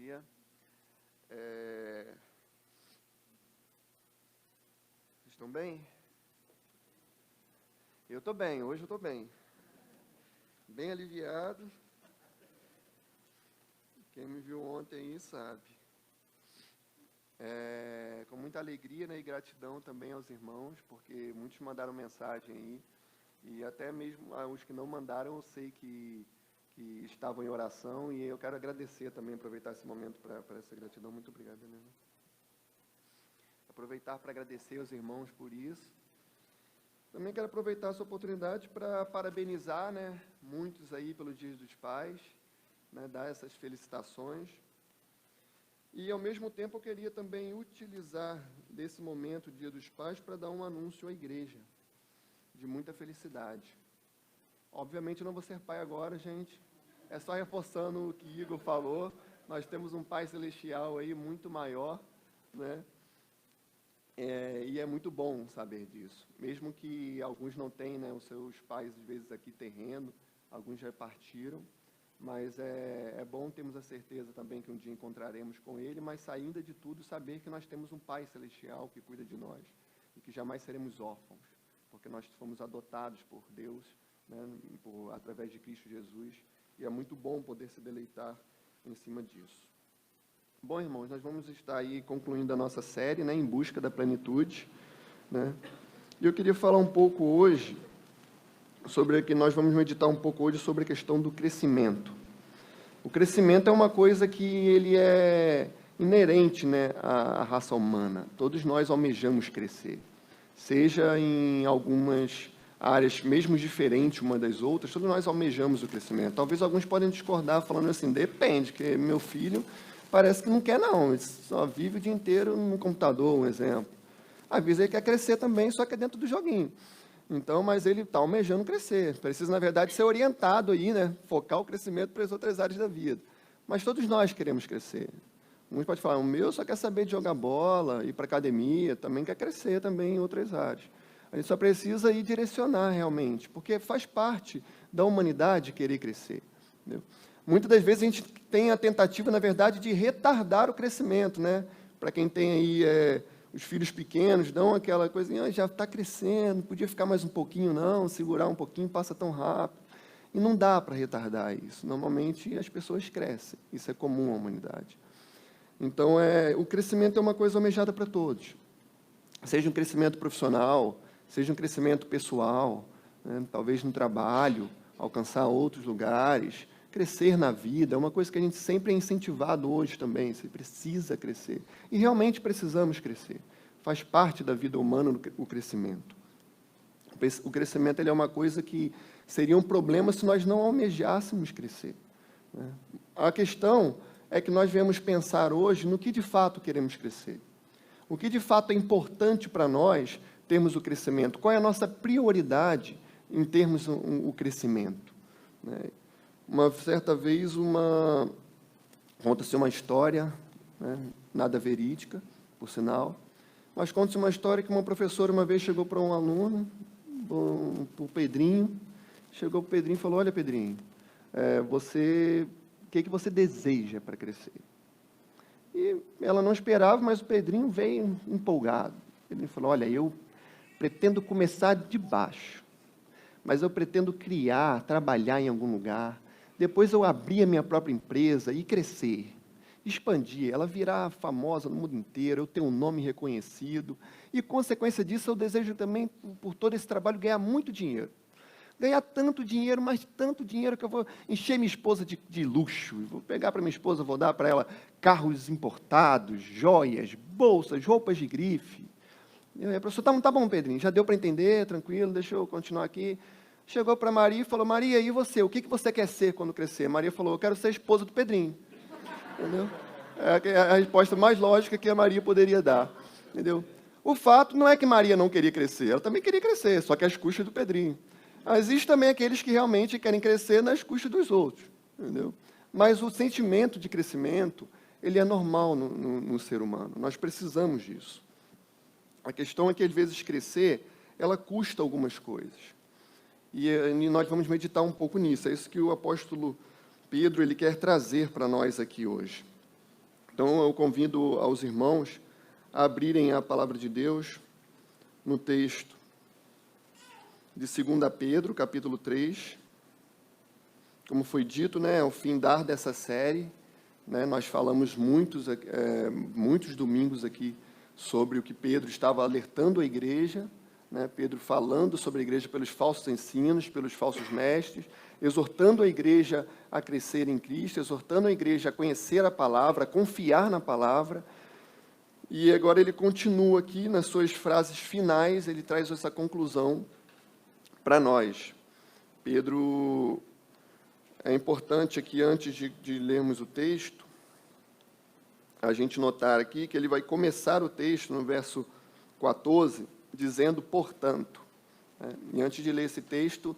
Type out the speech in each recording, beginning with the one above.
dia. Estão bem? Eu estou bem, hoje eu estou bem. Bem aliviado. Quem me viu ontem aí sabe. Com muita alegria, né, e gratidão também aos irmãos, porque muitos mandaram mensagem aí, e até mesmo os que não mandaram, eu sei que estavam em oração, e eu quero agradecer também, aproveitar esse momento para essa gratidão. Muito obrigado, né? Aproveitar para agradecer aos irmãos por isso. Também quero aproveitar essa oportunidade para parabenizar, né, muitos aí pelo Dia dos Pais, né, dar essas felicitações. E, ao mesmo tempo, eu queria também utilizar desse momento, Dia dos Pais, para dar um anúncio à igreja, de muita felicidade. Obviamente, eu não vou ser pai agora, gente. É só reforçando o que Igor falou. Nós temos um Pai Celestial aí muito maior, né? E é muito bom saber disso. Mesmo que alguns não tenham, né, os seus pais, às vezes, aqui terreno, alguns já partiram. Mas é bom termos a certeza também que um dia encontraremos com Ele, mas saindo de tudo, saber que nós temos um Pai Celestial que cuida de nós e que jamais seremos órfãos, porque nós fomos adotados por Deus, né, através de Cristo Jesus, e é muito bom poder se deleitar em cima disso. Bom, irmãos, nós vamos estar aí concluindo a nossa série, né, Em Busca da Plenitude, né, e eu queria falar um pouco hoje nós vamos meditar um pouco hoje sobre a questão do crescimento. O crescimento é uma coisa que ele é inerente, né, à raça humana. Todos nós almejamos crescer, seja em algumas áreas mesmo diferentes uma das outras, todos nós almejamos o crescimento. Talvez alguns podem discordar, falando assim, depende, que meu filho parece que não quer não, ele só vive o dia inteiro no computador, um exemplo. Às vezes ele quer crescer também, só que é dentro do joguinho. Então, mas ele está almejando crescer. Precisa, na verdade, ser orientado aí, né? Focar o crescimento para as outras áreas da vida. Mas todos nós queremos crescer. Uns podem falar, o meu só quer saber de jogar bola, ir para academia, também quer crescer também em outras áreas. A gente só precisa ir direcionar realmente, porque faz parte da humanidade querer crescer. Entendeu? Muitas das vezes a gente tem a tentativa, na verdade, de retardar o crescimento, né? Para quem tem aí os filhos pequenos, dão aquela coisinha, já está crescendo, podia ficar mais um pouquinho, não, segurar um pouquinho, passa tão rápido. E não dá para retardar isso. Normalmente as pessoas crescem, isso é comum à humanidade. Então, o crescimento é uma coisa almejada para todos. Seja um crescimento profissional, seja um crescimento pessoal, né, talvez no trabalho, alcançar outros lugares, crescer na vida, é uma coisa que a gente sempre é incentivado hoje também, você precisa crescer. E realmente precisamos crescer. Faz parte da vida humana o crescimento. O crescimento ele é uma coisa que seria um problema se nós não almejássemos crescer, né? A questão é que nós viemos pensar hoje no que de fato queremos crescer. O que de fato é importante para nós termos o crescimento? Qual é a nossa prioridade em termos o crescimento, né? Uma certa vez, conta-se uma história, né, nada verídica, por sinal, mas conta-se uma história que uma professora uma vez chegou para um aluno, para o Pedrinho, chegou para o Pedrinho e falou, olha, Pedrinho, o que você deseja para crescer? E ela não esperava, mas o Pedrinho veio empolgado. Ele falou, olha, eu pretendo começar de baixo, mas eu pretendo criar, trabalhar em algum lugar, depois eu abrir a minha própria empresa e crescer, expandir, ela virar famosa no mundo inteiro, eu ter um nome reconhecido, e, consequência disso, eu desejo também, por todo esse trabalho, ganhar muito dinheiro. Ganhar tanto dinheiro, mas tanto dinheiro que eu vou encher minha esposa de luxo, vou pegar para minha esposa, vou dar para ela carros importados, joias, bolsas, roupas de grife. E a professora, tá bom, Pedrinho, já deu para entender, tranquilo, deixa eu continuar aqui. Chegou para Maria e falou, Maria, e você? O que você quer ser quando crescer? Maria falou, eu quero ser esposa do Pedrinho. Entendeu? É a resposta mais lógica que a Maria poderia dar. Entendeu? O fato não é que Maria não queria crescer, ela também queria crescer, só que às custas do Pedrinho. Existem também aqueles que realmente querem crescer nas custas dos outros. Entendeu? Mas o sentimento de crescimento, ele é normal no ser humano. Nós precisamos disso. A questão é que, às vezes, crescer, ela custa algumas coisas. E nós vamos meditar um pouco nisso. É isso que o apóstolo Pedro ele quer trazer para nós aqui hoje. Então, eu convido aos irmãos a abrirem a palavra de Deus no texto de 2 Pedro, capítulo 3. Como foi dito, né, ao findar dessa série, né, nós falamos muitos domingos aqui sobre o que Pedro estava alertando a igreja, né, Pedro falando sobre a igreja pelos falsos ensinos, pelos falsos mestres, exortando a igreja a crescer em Cristo, exortando a igreja a conhecer a palavra, a confiar na palavra. E agora ele continua aqui, nas suas frases finais, ele traz essa conclusão para nós. Pedro, é importante aqui, antes de lermos o texto, a gente notar aqui que ele vai começar o texto no verso 14, dizendo, portanto. E antes de ler esse texto,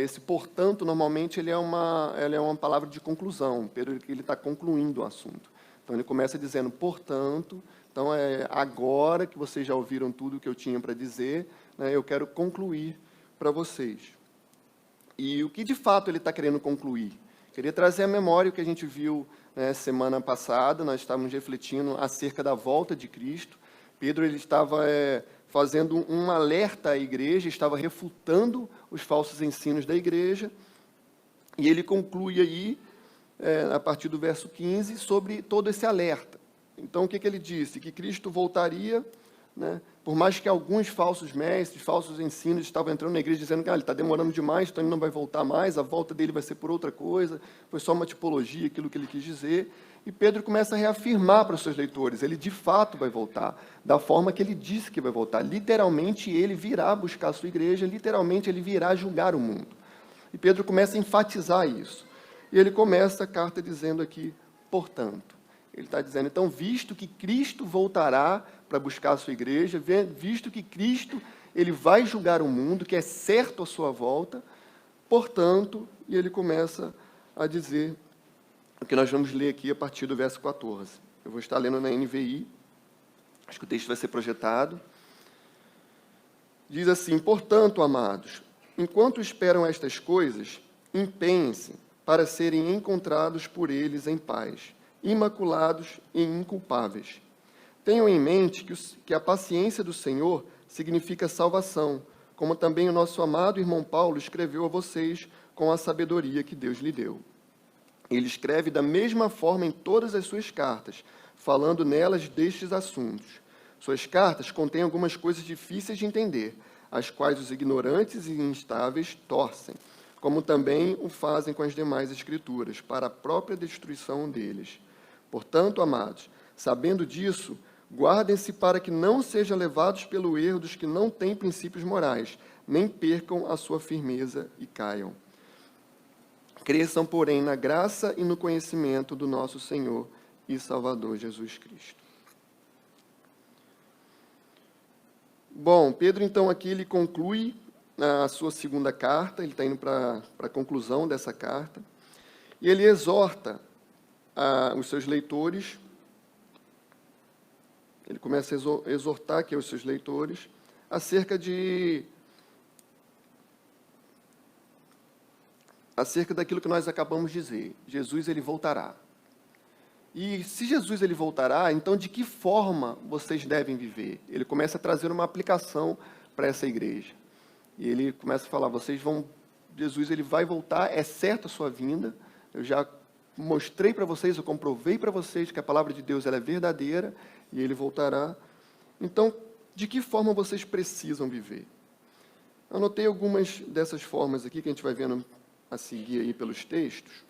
esse portanto, normalmente, ele é uma palavra de conclusão. Pedro, ele está concluindo o assunto. Então, ele começa dizendo, portanto, então, agora que vocês já ouviram tudo o que eu tinha para dizer, né, eu quero concluir para vocês. E o que, de fato, ele está querendo concluir? Queria trazer à memória o que a gente viu, né, semana passada, nós estávamos refletindo acerca da volta de Cristo. Pedro, ele estava fazendo um alerta à igreja, estava refutando os falsos ensinos da igreja, e ele conclui aí, a partir do verso 15, sobre todo esse alerta. Então, o que ele disse? Que Cristo voltaria, né, por mais que alguns falsos mestres, falsos ensinos estavam entrando na igreja dizendo que ele está demorando demais, então ele não vai voltar mais, a volta dele vai ser por outra coisa, foi só uma tipologia, aquilo que ele quis dizer. E Pedro começa a reafirmar para os seus leitores, ele de fato vai voltar, da forma que ele disse que vai voltar. Literalmente ele virá buscar a sua igreja, literalmente ele virá julgar o mundo. E Pedro começa a enfatizar isso. E ele começa a carta dizendo aqui, portanto. Ele está dizendo, então, visto que Cristo voltará para buscar a sua igreja, visto que Cristo ele vai julgar o mundo, que é certo a sua volta, portanto, e ele começa a dizer o que nós vamos ler aqui a partir do verso 14. Eu vou estar lendo na NVI, acho que o texto vai ser projetado. Diz assim, portanto, amados, enquanto esperam estas coisas, empenhem-se para serem encontrados por eles em paz, imaculados e inculpáveis. Tenham em mente que a paciência do Senhor significa salvação, como também o nosso amado irmão Paulo escreveu a vocês com a sabedoria que Deus lhe deu. Ele escreve da mesma forma em todas as suas cartas, falando nelas destes assuntos. Suas cartas contêm algumas coisas difíceis de entender, as quais os ignorantes e instáveis torcem, como também o fazem com as demais escrituras, para a própria destruição deles. Portanto, amados, sabendo disso, guardem-se para que não sejam levados pelo erro dos que não têm princípios morais, nem percam a sua firmeza e caiam. Cresçam, porém, na graça e no conhecimento do nosso Senhor e Salvador Jesus Cristo. Bom, Pedro, então, aqui ele conclui a sua segunda carta, ele está indo para a conclusão dessa carta, e ele exorta os seus leitores, ele começa a exortar aqui aos seus leitores acerca daquilo que nós acabamos de dizer. Jesus, ele voltará. E se Jesus ele voltará, então de que forma vocês devem viver? Ele começa a trazer uma aplicação para essa igreja. E ele começa a falar, Jesus ele vai voltar, é certa a sua vinda, eu já mostrei para vocês, eu comprovei para vocês que a palavra de Deus ela é verdadeira e ele voltará. Então, de que forma vocês precisam viver? Anotei algumas dessas formas aqui que a gente vai vendo a seguir aí pelos textos.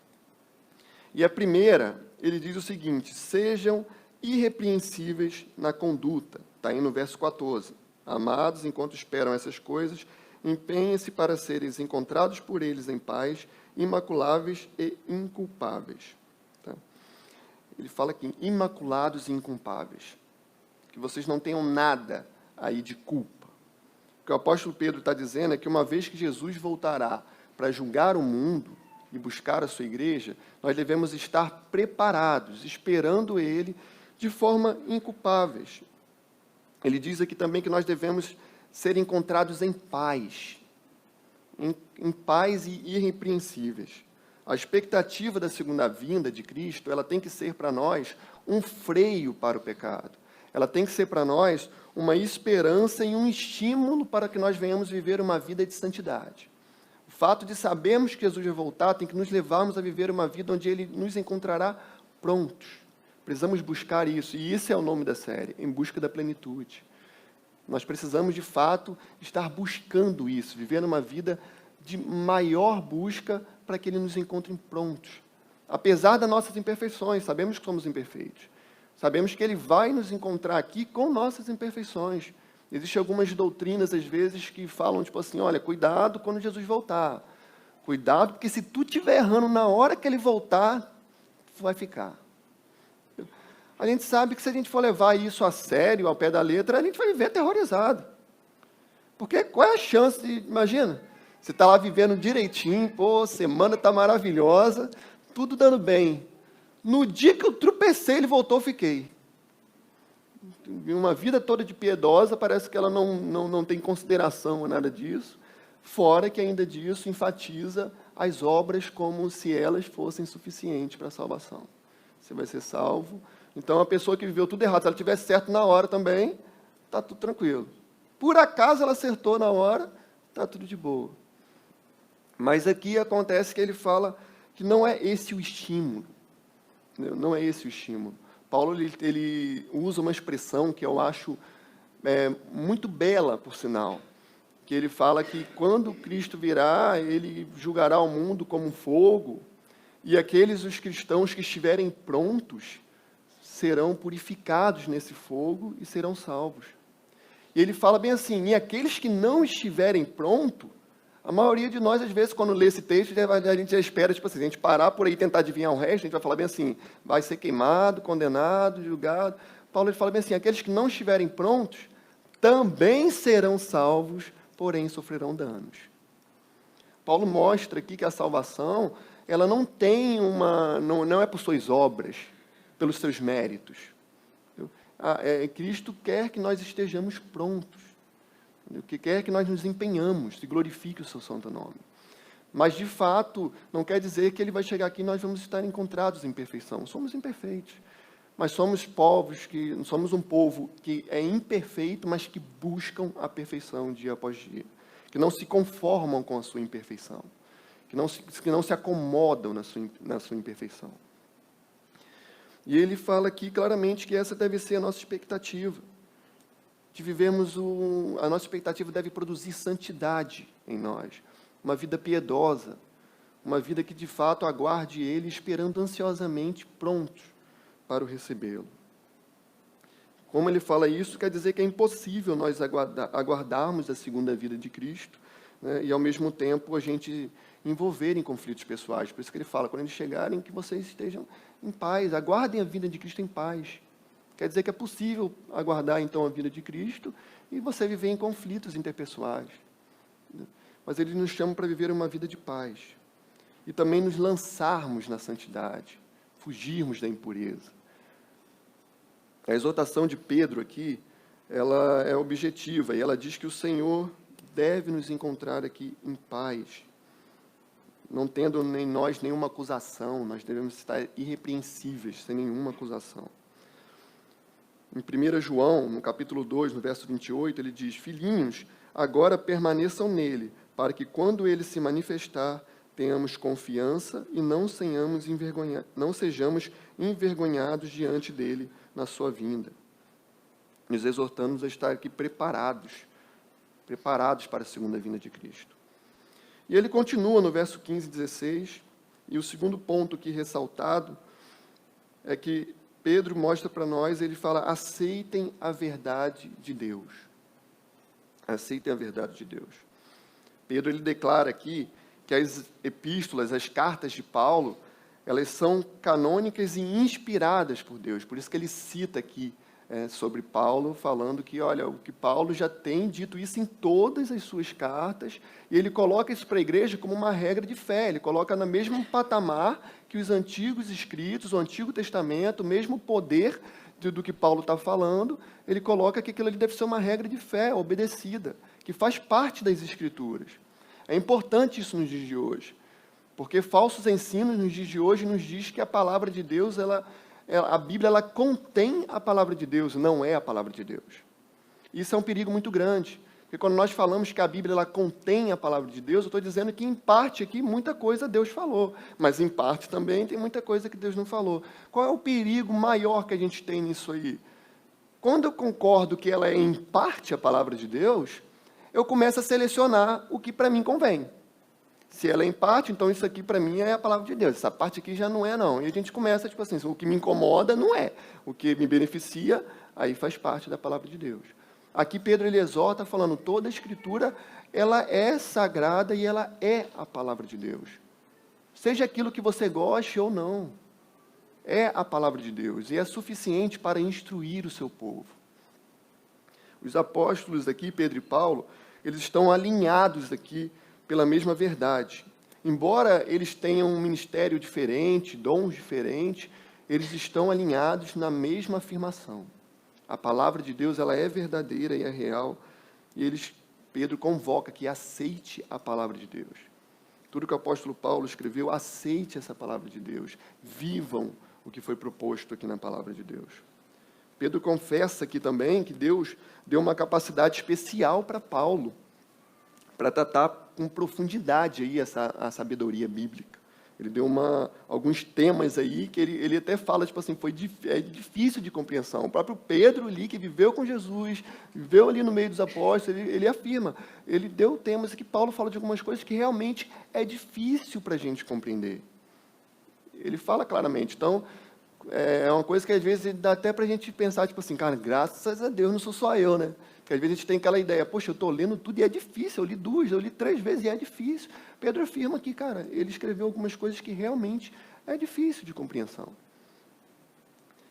E a primeira, ele diz o seguinte, sejam irrepreensíveis na conduta. Está aí no verso 14. Amados, enquanto esperam essas coisas, empenhem-se para serem encontrados por eles em paz, imaculáveis e inculpáveis. Tá? Ele fala aqui, imaculados e inculpáveis. Que vocês não tenham nada aí de culpa. O que o apóstolo Pedro está dizendo é que uma vez que Jesus voltará para julgar o mundo e buscar a sua igreja, nós devemos estar preparados, esperando ele de forma inculpáveis. Ele diz aqui também que nós devemos ser encontrados em paz e irrepreensíveis. A expectativa da segunda vinda de Cristo, ela tem que ser para nós um freio para o pecado. Ela tem que ser para nós uma esperança e um estímulo para que nós venhamos viver uma vida de santidade. O fato de sabermos que Jesus vai voltar tem que nos levarmos a viver uma vida onde Ele nos encontrará prontos. Precisamos buscar isso, e esse é o nome da série, Em Busca da Plenitude. Nós precisamos, de fato, estar buscando isso, vivendo uma vida de maior busca para que Ele nos encontre prontos. Apesar das nossas imperfeições, sabemos que somos imperfeitos. Sabemos que Ele vai nos encontrar aqui com nossas imperfeições. Existem algumas doutrinas, às vezes, que falam, tipo assim, olha, cuidado quando Jesus voltar. Cuidado, porque se tu estiver errando na hora que Ele voltar, tu vai ficar. A gente sabe que se a gente for levar isso a sério, ao pé da letra, a gente vai viver aterrorizado. Porque qual é a chance de, imagina, você está lá vivendo direitinho, pô, semana está maravilhosa, tudo dando bem. No dia que eu tropecei, Ele voltou, eu fiquei. Uma vida toda de piedosa, parece que ela não tem consideração a nada disso, fora que ainda disso enfatiza as obras como se elas fossem suficientes para a salvação. Você vai ser salvo. Então, a pessoa que viveu tudo errado, se ela tivesse certo na hora também, está tudo tranquilo. Por acaso ela acertou na hora, está tudo de boa. Mas aqui acontece que ele fala que não é esse o estímulo. Não é esse o estímulo. Paulo ele usa uma expressão que eu acho muito bela, por sinal, que ele fala que quando Cristo virá, Ele julgará o mundo como fogo, e os cristãos que estiverem prontos serão purificados nesse fogo e serão salvos. E ele fala bem assim, e aqueles que não estiverem prontos, a maioria de nós, às vezes, quando lê esse texto, a gente já espera, tipo assim, a gente parar por aí e tentar adivinhar o resto, a gente vai falar bem assim, vai ser queimado, condenado, julgado. Paulo ele fala bem assim, aqueles que não estiverem prontos, também serão salvos, porém sofrerão danos. Paulo mostra aqui que a salvação, ela não tem não é por suas obras, pelos seus méritos. Cristo quer que nós estejamos prontos, que quer que nós nos empenhamos, se glorifique o seu santo nome. Mas, de fato, não quer dizer que Ele vai chegar aqui e nós vamos estar encontrados em perfeição. Somos imperfeitos, mas somos um povo que é imperfeito, mas que buscam a perfeição dia após dia, que não se conformam com a sua imperfeição, que não se acomodam na sua imperfeição. E ele fala aqui claramente que essa deve ser a nossa expectativa, de vivermos a nossa expectativa deve produzir santidade em nós, uma vida piedosa, uma vida que de fato aguarde Ele, esperando ansiosamente, prontos para o recebê-lo. Como ele fala isso, quer dizer que é impossível nós aguardarmos a segunda vida de Cristo, né, e ao mesmo tempo a gente envolver em conflitos pessoais. Por isso que ele fala, quando eles chegarem, que vocês estejam em paz, aguardem a vinda de Cristo em paz. Quer dizer que é possível aguardar, então, a vida de Cristo e você viver em conflitos interpessoais. Mas Ele nos chama para viver uma vida de paz. E também nos lançarmos na santidade, fugirmos da impureza. A exortação de Pedro aqui, ela é objetiva, e ela diz que o Senhor deve nos encontrar aqui em paz, não tendo em nós nenhuma acusação, nós devemos estar irrepreensíveis, sem nenhuma acusação. Em 1 João, no capítulo 2, no verso 28, ele diz, filhinhos, agora permaneçam nele, para que quando ele se manifestar, tenhamos confiança e não sejamos envergonhados diante dele na sua vinda. Nos exortamos a estar aqui preparados para a segunda vinda de Cristo. E ele continua no verso 15 e 16, e o segundo ponto que ressaltado é que Pedro mostra para nós, ele fala, aceitem a verdade de Deus. Aceitem a verdade de Deus. Pedro, ele declara aqui que as epístolas, as cartas de Paulo, elas são canônicas e inspiradas por Deus. Por isso que ele cita aqui sobre Paulo, falando que, olha, o que Paulo já tem dito isso em todas as suas cartas, e ele coloca isso para a igreja como uma regra de fé, ele coloca no mesmo patamar que os antigos escritos, o Antigo Testamento, o mesmo poder do que Paulo está falando, ele coloca que aquilo ali deve ser uma regra de fé, obedecida, que faz parte das Escrituras. É importante isso nos dias de hoje, Porque falsos ensinos nos dias de hoje nos diz que a palavra de Deus, a Bíblia, ela contém a palavra de Deus, não é a palavra de Deus. Isso é um perigo muito grande. Porque quando nós falamos que a Bíblia ela contém a palavra de Deus, eu estou dizendo que, em parte, aqui, muita coisa Deus falou. Mas, em parte, também tem muita coisa que Deus não falou. Qual é o perigo maior que a gente tem nisso aí? Quando eu concordo que ela é, em parte, a palavra de Deus, eu começo a selecionar o que para mim convém. Se ela é em parte, então isso aqui para mim é a palavra de Deus. Essa parte aqui já não é, não. E a gente começa, tipo assim, o que me incomoda não é. O que me beneficia, aí faz parte da palavra de Deus. Aqui Pedro ele exorta falando, toda a Escritura, ela é sagrada e ela é a palavra de Deus. Seja aquilo que você goste ou não, é a palavra de Deus e é suficiente para instruir o seu povo. Os apóstolos aqui, Pedro e Paulo, eles estão alinhados aqui pela mesma verdade. Embora eles tenham um ministério diferente, dons diferentes, eles estão alinhados na mesma afirmação. A palavra de Deus, ela é verdadeira e é real. E Pedro convoca que aceite a palavra de Deus. Tudo que o apóstolo Paulo escreveu, aceite essa palavra de Deus. Vivam o que foi proposto aqui na palavra de Deus. Pedro confessa aqui também que Deus deu uma capacidade especial para Paulo, para tratar com profundidade aí a sabedoria bíblica. Ele deu alguns temas aí que ele até fala, tipo assim, é difícil de compreensão. O próprio Pedro ali, que viveu com Jesus, viveu ali no meio dos apóstolos, ele afirma, ele deu temas que Paulo fala de algumas coisas que realmente é difícil para a gente compreender. Ele fala claramente. Então, é uma coisa que às vezes dá até para a gente pensar, tipo assim, cara, graças a Deus não sou só eu, né? Porque às vezes a gente tem aquela ideia, poxa, eu estou lendo tudo e é difícil, eu li 2, eu li 3 vezes e é difícil. Pedro afirma que, cara, ele escreveu algumas coisas que realmente é difícil de compreensão.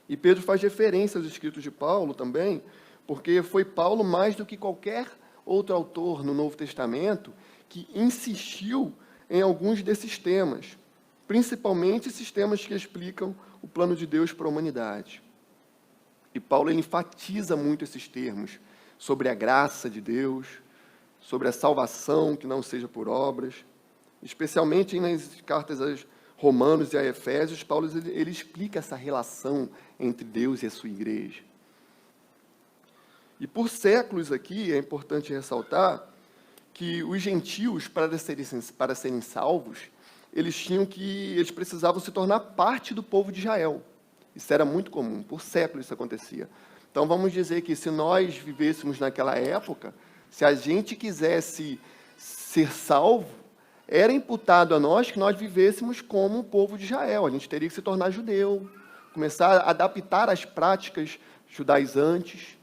E Pedro faz referência aos escritos de Paulo também, porque foi Paulo, mais do que qualquer outro autor no Novo Testamento, que insistiu em alguns desses temas, principalmente esses temas que explicam o plano de Deus para a humanidade. E Paulo ele enfatiza muito esses termos, sobre a graça de Deus, sobre a salvação que não seja por obras. Especialmente nas cartas aos Romanos e a Efésios, Paulo ele explica essa relação entre Deus e a sua igreja. E por séculos aqui, é importante ressaltar que os gentios, para serem salvos, eles precisavam se tornar parte do povo de Israel. Isso era muito comum, por séculos isso acontecia. Então, vamos dizer que se nós vivêssemos naquela época, se a gente quisesse ser salvo, era imputado a nós que nós vivêssemos como o povo de Israel. A gente teria que se tornar judeu, começar a adaptar as práticas judaizantes,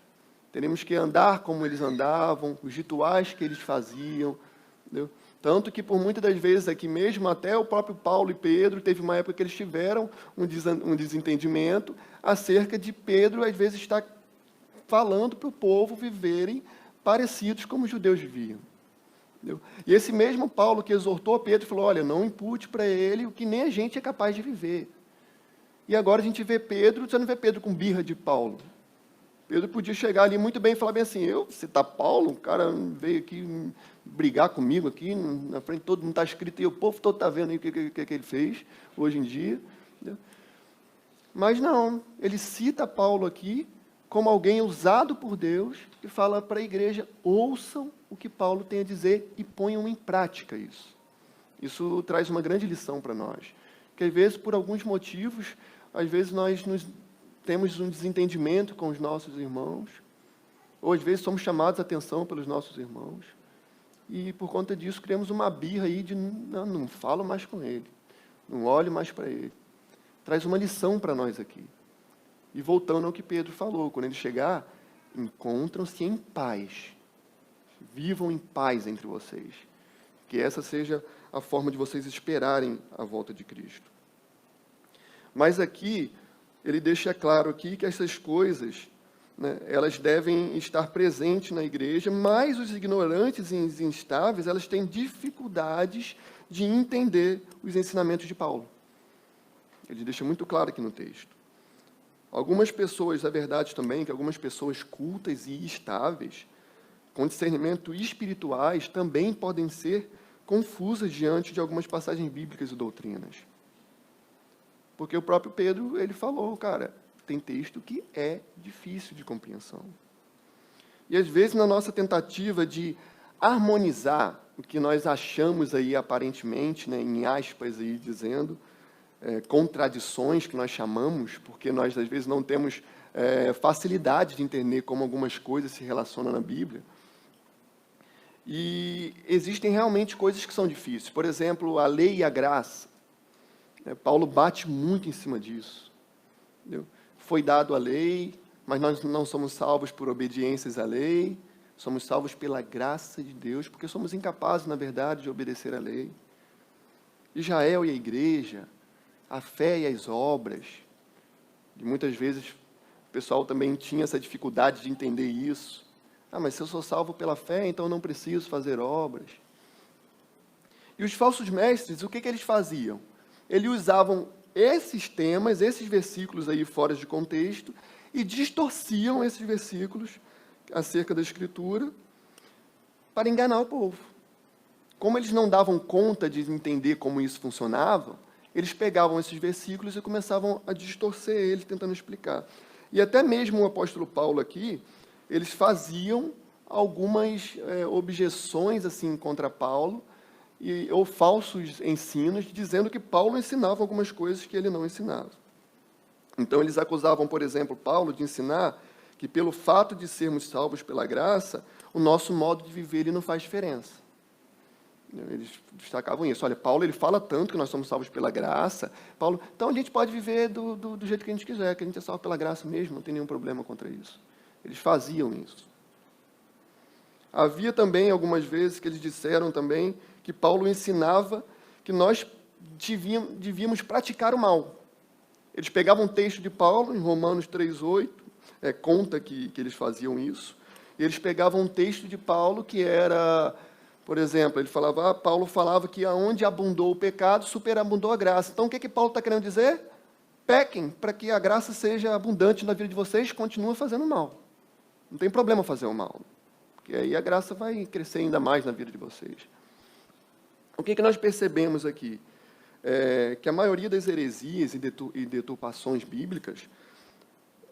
teríamos que andar como eles andavam, os rituais que eles faziam, entendeu? Tanto que, por muitas das vezes aqui mesmo, até o próprio Paulo e Pedro, teve uma época que eles tiveram um desentendimento acerca de Pedro, às vezes, estar falando para o povo viverem parecidos como os judeus viviam. Entendeu? E esse mesmo Paulo que exortou Pedro, falou, olha, não impute para ele o que nem a gente é capaz de viver. E agora a gente vê Pedro, você não vê Pedro com birra de Paulo. Pedro podia chegar ali muito bem e falar bem assim, você está Paulo, o cara veio aqui brigar comigo aqui, na frente todo mundo está escrito, e o povo todo está vendo aí o que ele fez hoje em dia. Entendeu? Mas não, ele cita Paulo aqui como alguém usado por Deus e fala para a igreja, ouçam o que Paulo tem a dizer e ponham em prática isso. Isso traz uma grande lição para nós. Porque às vezes, por alguns motivos, às vezes nós temos um desentendimento com os nossos irmãos, ou às vezes somos chamados a atenção pelos nossos irmãos, e por conta disso criamos uma birra aí de não falo mais com ele, não olho mais para ele. Traz uma lição para nós aqui. E voltando ao que Pedro falou, quando ele chegar, encontram-se em paz, vivam em paz entre vocês, que essa seja a forma de vocês esperarem a volta de Cristo. Mas aqui, ele deixa claro aqui que essas coisas, né, elas devem estar presentes na igreja, mas os ignorantes e os instáveis, elas têm dificuldades de entender os ensinamentos de Paulo. Ele deixa muito claro aqui no texto. Algumas pessoas, é verdade também, que algumas pessoas cultas e estáveis, com discernimento espirituais, também podem ser confusas diante de algumas passagens bíblicas e doutrinas. Porque o próprio Pedro, ele falou, cara, tem texto que é difícil de compreensão. E às vezes na nossa tentativa de harmonizar o que nós achamos aí aparentemente, né, em aspas aí dizendo, contradições que nós chamamos, porque nós às vezes não temos facilidade de entender como algumas coisas se relacionam na Bíblia. E existem realmente coisas que são difíceis. Por exemplo, a lei e a graça. Paulo bate muito em cima disso. Entendeu? Foi dado a lei, mas nós não somos salvos por obediências à lei, somos salvos pela graça de Deus, porque somos incapazes, na verdade, de obedecer à lei. Israel e a igreja, a fé e as obras. E muitas vezes o pessoal também tinha essa dificuldade de entender isso. Ah, mas se eu sou salvo pela fé, então eu não preciso fazer obras. E os falsos mestres, o que eles faziam? Eles usavam esses temas, esses versículos aí fora de contexto, e distorciam esses versículos acerca da Escritura para enganar o povo. Como eles não davam conta de entender como isso funcionava, eles pegavam esses versículos e começavam a distorcer eles, tentando explicar. E até mesmo o apóstolo Paulo aqui, eles faziam algumas objeções assim contra Paulo, ou falsos ensinos, dizendo que Paulo ensinava algumas coisas que ele não ensinava. Então, eles acusavam, por exemplo, Paulo de ensinar que, pelo fato de sermos salvos pela graça, o nosso modo de viver ele não faz diferença. Eles destacavam isso. Olha, Paulo ele fala tanto que nós somos salvos pela graça. Paulo, então a gente pode viver do jeito que a gente quiser, que a gente é salvo pela graça mesmo, não tem nenhum problema contra isso. Eles faziam isso. Havia também algumas vezes que eles disseram também que Paulo ensinava que nós devíamos praticar o mal. Eles pegavam um texto de Paulo, em Romanos 3,8, conta que eles faziam isso, e eles pegavam um texto de Paulo que era, por exemplo, ele falava, Paulo falava que aonde abundou o pecado, superabundou a graça. Então, o que Paulo está querendo dizer? Pequem, para que a graça seja abundante na vida de vocês, continua fazendo mal. Não tem problema fazer o mal, porque aí a graça vai crescer ainda mais na vida de vocês. O que nós percebemos aqui? Que a maioria das heresias e deturpações bíblicas,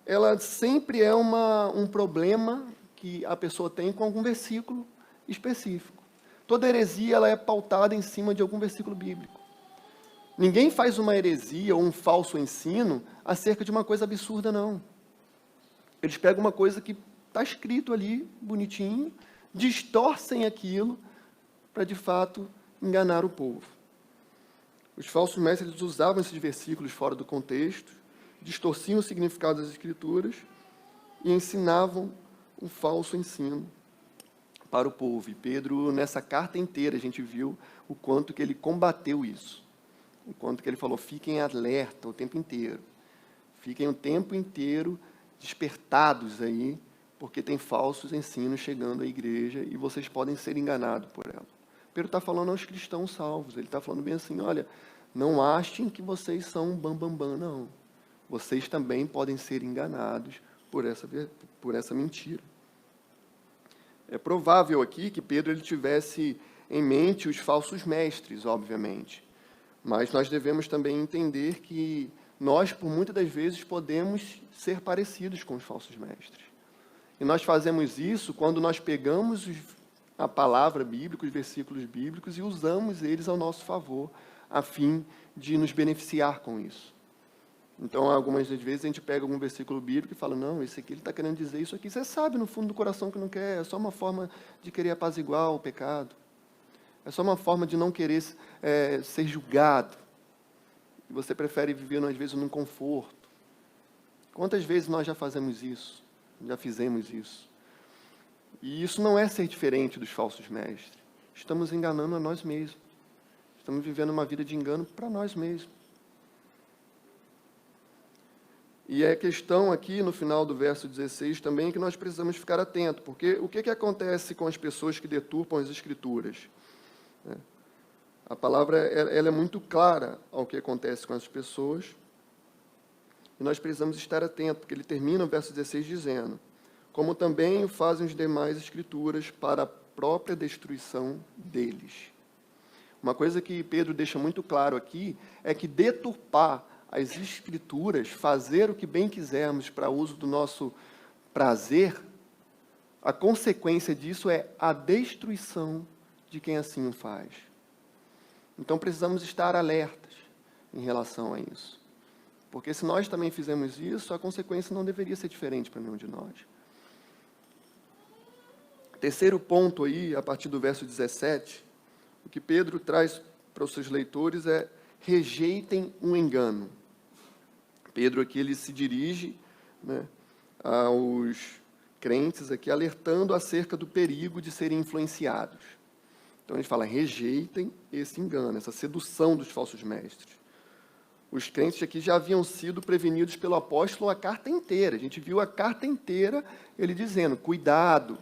ela sempre é um problema que a pessoa tem com algum versículo específico. Toda heresia ela é pautada em cima de algum versículo bíblico. Ninguém faz uma heresia ou um falso ensino acerca de uma coisa absurda, não. Eles pegam uma coisa que está escrito ali, bonitinho, distorcem aquilo para, de fato, enganar o povo. Os falsos mestres eles usavam esses versículos fora do contexto, distorciam o significado das Escrituras e ensinavam um falso ensino para o povo. E Pedro, nessa carta inteira, a gente viu o quanto que ele combateu isso. O quanto que ele falou, fiquem alerta o tempo inteiro. Fiquem o tempo inteiro despertados aí, porque tem falsos ensinos chegando à igreja e vocês podem ser enganados por ela. Pedro está falando aos cristãos salvos, ele está falando bem assim, olha, não achem que vocês são um bambambam, não. Vocês também podem ser enganados por essa mentira. É provável aqui que Pedro ele tivesse em mente os falsos mestres, obviamente. Mas nós devemos também entender que nós, por muitas das vezes, podemos ser parecidos com os falsos mestres. E nós fazemos isso quando nós pegamos a palavra bíblica, os versículos bíblicos, e usamos eles ao nosso favor, a fim de nos beneficiar com isso. Então, algumas das vezes, a gente pega algum versículo bíblico e fala, não, esse aqui ele está querendo dizer isso aqui. Você sabe, no fundo do coração, que não quer, é só uma forma de querer apaziguar o pecado. É só uma forma de não querer ser julgado. Você prefere viver, às vezes, num conforto. Quantas vezes nós já fazemos isso? Já fizemos isso? E isso não é ser diferente dos falsos mestres. Estamos enganando a nós mesmos. Estamos vivendo uma vida de engano para nós mesmos. E a questão aqui, no final do verso 16, também, é que nós precisamos ficar atentos, porque o que acontece com as pessoas que deturpam as Escrituras? A palavra ela é muito clara ao que acontece com as pessoas, e nós precisamos estar atentos, porque ele termina o verso 16 dizendo, como também o fazem os demais Escrituras para a própria destruição deles. Uma coisa que Pedro deixa muito claro aqui é que deturpar as Escrituras, fazer o que bem quisermos para uso do nosso prazer, a consequência disso é a destruição de quem assim o faz. Então precisamos estar alertas em relação a isso. Porque se nós também fizermos isso, a consequência não deveria ser diferente para nenhum de nós. Terceiro ponto aí, a partir do verso 17, o que Pedro traz para os seus leitores é: rejeitem um engano. Pedro aqui ele se dirige, né, aos crentes aqui, alertando acerca do perigo de serem influenciados. Então ele fala: rejeitem esse engano, essa sedução dos falsos mestres. Os crentes aqui já haviam sido prevenidos pelo apóstolo a carta inteira. A gente viu a carta inteira ele dizendo: cuidado,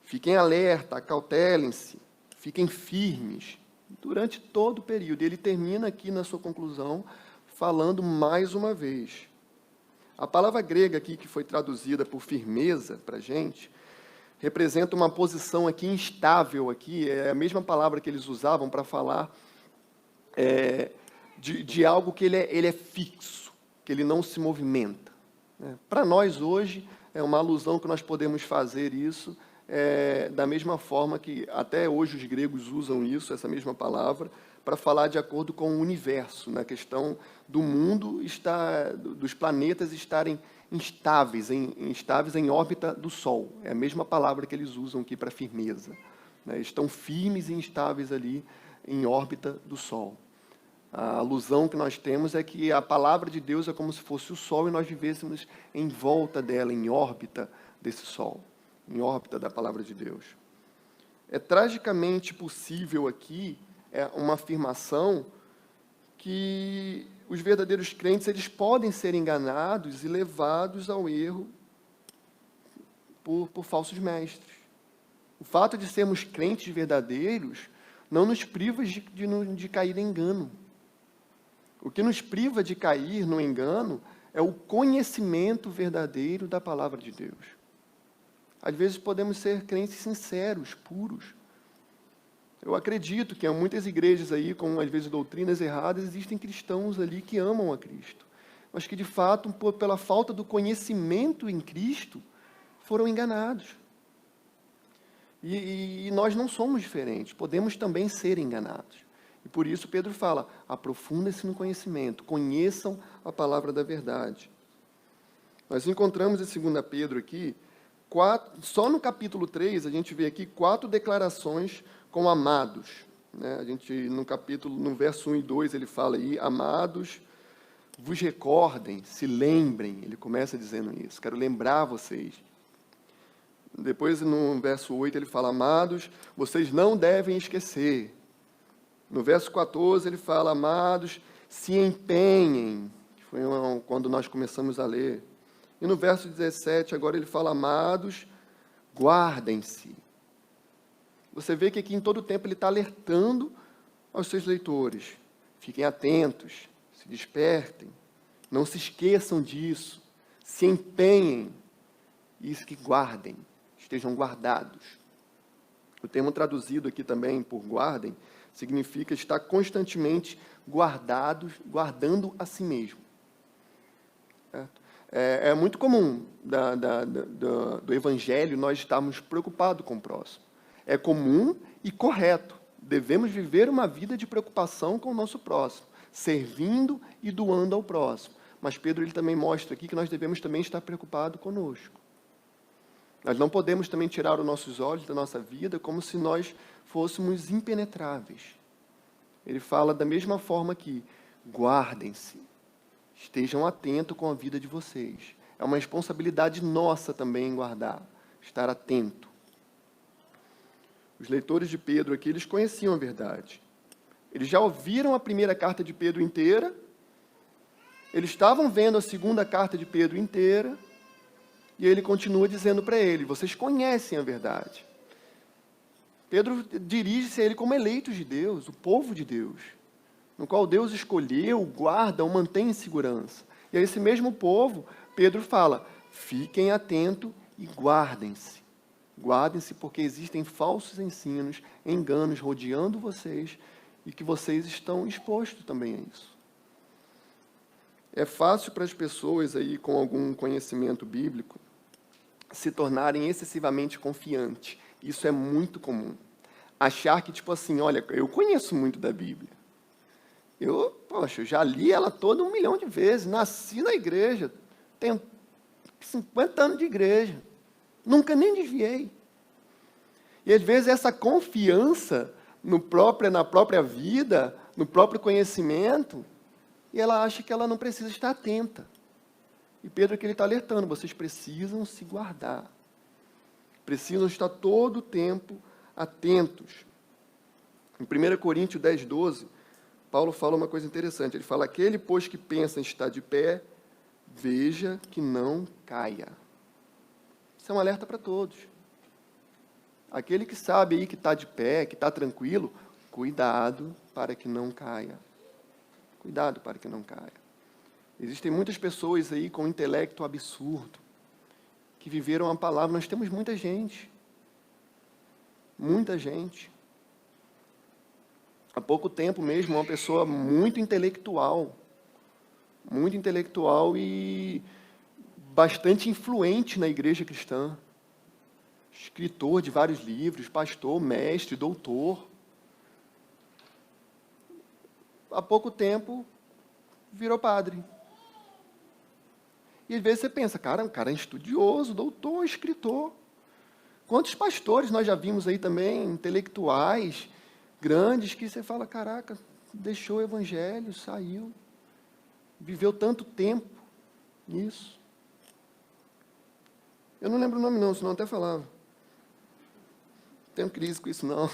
fiquem alerta, acautelem-se, fiquem firmes, durante todo o período. E ele termina aqui na sua conclusão, falando mais uma vez. A palavra grega aqui, que foi traduzida por firmeza para a gente, representa uma posição aqui instável, aqui, é a mesma palavra que eles usavam para falar de algo que ele é fixo, que ele não se movimenta. Para nós hoje, é uma alusão que nós podemos fazer isso, da mesma forma que até hoje os gregos usam isso, essa mesma palavra, para falar de acordo com o universo, na questão do mundo, dos planetas estarem instáveis em órbita do Sol. É a mesma palavra que eles usam aqui para firmeza. Estão firmes e instáveis ali em órbita do Sol. A alusão que nós temos é que a palavra de Deus é como se fosse o Sol e nós vivêssemos em volta dela, em órbita desse Sol, em órbita da palavra de Deus. É tragicamente possível aqui uma afirmação que os verdadeiros crentes eles podem ser enganados e levados ao erro por falsos mestres. O fato de sermos crentes verdadeiros não nos priva de cair em engano. O que nos priva de cair no engano é o conhecimento verdadeiro da palavra de Deus. Às vezes podemos ser crentes sinceros, puros. Eu acredito que há muitas igrejas aí, com às vezes doutrinas erradas, existem cristãos ali que amam a Cristo, mas que de fato, pela falta do conhecimento em Cristo, foram enganados. E nós não somos diferentes, podemos também ser enganados. E por isso Pedro fala: aprofundem-se no conhecimento, conheçam a palavra da verdade. Nós encontramos em 2 Pedro aqui, só no capítulo 3, a gente vê aqui 4 declarações com amados. A gente, no verso 1 e 2, ele fala aí: amados, vos recordem, se lembrem. Ele começa dizendo isso: quero lembrar vocês. Depois, no verso 8, ele fala: amados, vocês não devem esquecer. No verso 14, ele fala: amados, se empenhem, que foi quando nós começamos a ler. E no verso 17, agora ele fala: amados, guardem-se. Você vê que aqui em todo o tempo ele está alertando aos seus leitores: fiquem atentos, se despertem, não se esqueçam disso, se empenhem, isso que guardem, estejam guardados. O termo traduzido aqui também por guardem significa estar constantemente guardando a si mesmo. Certo? É muito comum do Evangelho nós estarmos preocupados com o próximo. É comum e correto. Devemos viver uma vida de preocupação com o nosso próximo, servindo e doando ao próximo. Mas Pedro ele também mostra aqui que nós devemos também estar preocupados conosco. Nós não podemos também tirar os nossos olhos da nossa vida como se nós fôssemos impenetráveis. Ele fala da mesma forma que guardem-se, estejam atentos com a vida de vocês. É uma responsabilidade nossa também guardar, estar atento. Os leitores de Pedro aqui, eles conheciam a verdade. Eles já ouviram a primeira carta de Pedro inteira, eles estavam vendo a segunda carta de Pedro inteira, e ele continua dizendo para ele: vocês conhecem a verdade. Pedro dirige-se a ele como eleitos de Deus, o povo de Deus, no qual Deus escolheu, guarda, o mantém em segurança. E a esse mesmo povo, Pedro fala: fiquem atentos e guardem-se. Guardem-se porque existem falsos ensinos, enganos rodeando vocês e que vocês estão expostos também a isso. É fácil para as pessoas aí com algum conhecimento bíblico se tornarem excessivamente confiantes. Isso é muito comum. Achar que, tipo assim, olha, eu conheço muito da Bíblia. Eu já li ela toda 1 milhão de vezes, nasci na igreja, tenho 50 anos de igreja, nunca nem desviei. E às vezes essa confiança na própria vida, no próprio conhecimento, e ela acha que ela não precisa estar atenta. E Pedro aqui ele está alertando, vocês precisam se guardar. Precisam estar todo o tempo atentos. Em 1 Coríntios 10, 12, Paulo fala uma coisa interessante. Ele fala, aquele, pois, que pensa em estar de pé, veja que não caia. Isso é um alerta para todos. Aquele que sabe aí que está de pé, que está tranquilo, cuidado para que não caia. Cuidado para que não caia. Existem muitas pessoas aí com um intelecto absurdo, que viveram a palavra. Nós temos muita gente. Muita gente. Há pouco tempo mesmo, uma pessoa muito intelectual e bastante influente na igreja cristã. Escritor de vários livros, pastor, mestre, doutor. Há pouco tempo, virou padre. E às vezes você pensa, cara, um cara estudioso, doutor, escritor. Quantos pastores nós já vimos aí também, intelectuais, grandes, que você fala, caraca, deixou o evangelho, saiu, viveu tanto tempo nisso. Eu não lembro o nome não, senão eu até falava. Não tenho crise com isso não.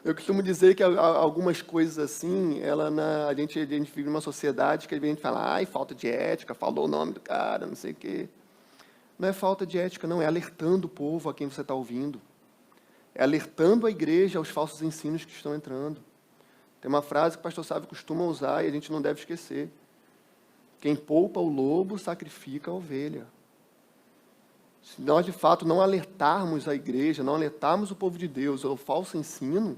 Eu costumo dizer que algumas coisas assim, a gente vive numa sociedade que a gente fala, ai, falta de ética, falou o nome do cara, não sei o quê. Não é falta de ética, não, é alertando o povo a quem você está ouvindo. É alertando a igreja aos falsos ensinos que estão entrando. Tem uma frase que o pastor Sávio costuma usar e a gente não deve esquecer. Quem poupa o lobo, sacrifica a ovelha. Se nós, de fato, não alertarmos a igreja, não alertarmos o povo de Deus ao falso ensino,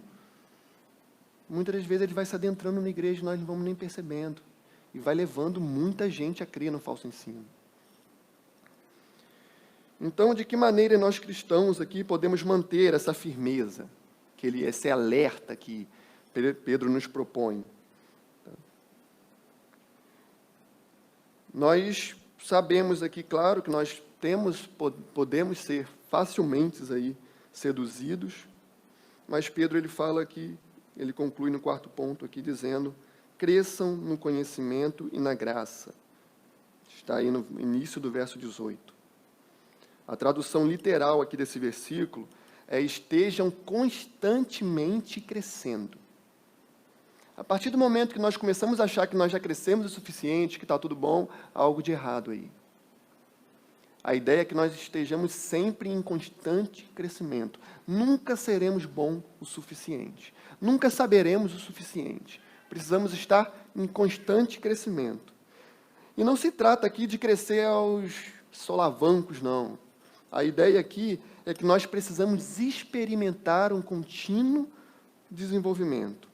muitas das vezes ele vai se adentrando na igreja e nós não vamos nem percebendo. E vai levando muita gente a crer no falso ensino. Então, de que maneira nós cristãos aqui podemos manter essa firmeza, esse alerta que Pedro nos propõe? Nós sabemos aqui, claro, que nós podemos ser facilmente aí seduzidos, mas Pedro ele fala aqui, ele conclui no 4º ponto aqui dizendo, cresçam no conhecimento e na graça. Está aí no início do verso 18. A tradução literal aqui desse versículo é estejam constantemente crescendo. A partir do momento que nós começamos a achar que nós já crescemos o suficiente, que está tudo bom, há algo de errado aí. A ideia é que nós estejamos sempre em constante crescimento. Nunca seremos bons o suficiente. Nunca saberemos o suficiente. Precisamos estar em constante crescimento. E não se trata aqui de crescer aos solavancos, não. A ideia aqui é que nós precisamos experimentar um contínuo desenvolvimento.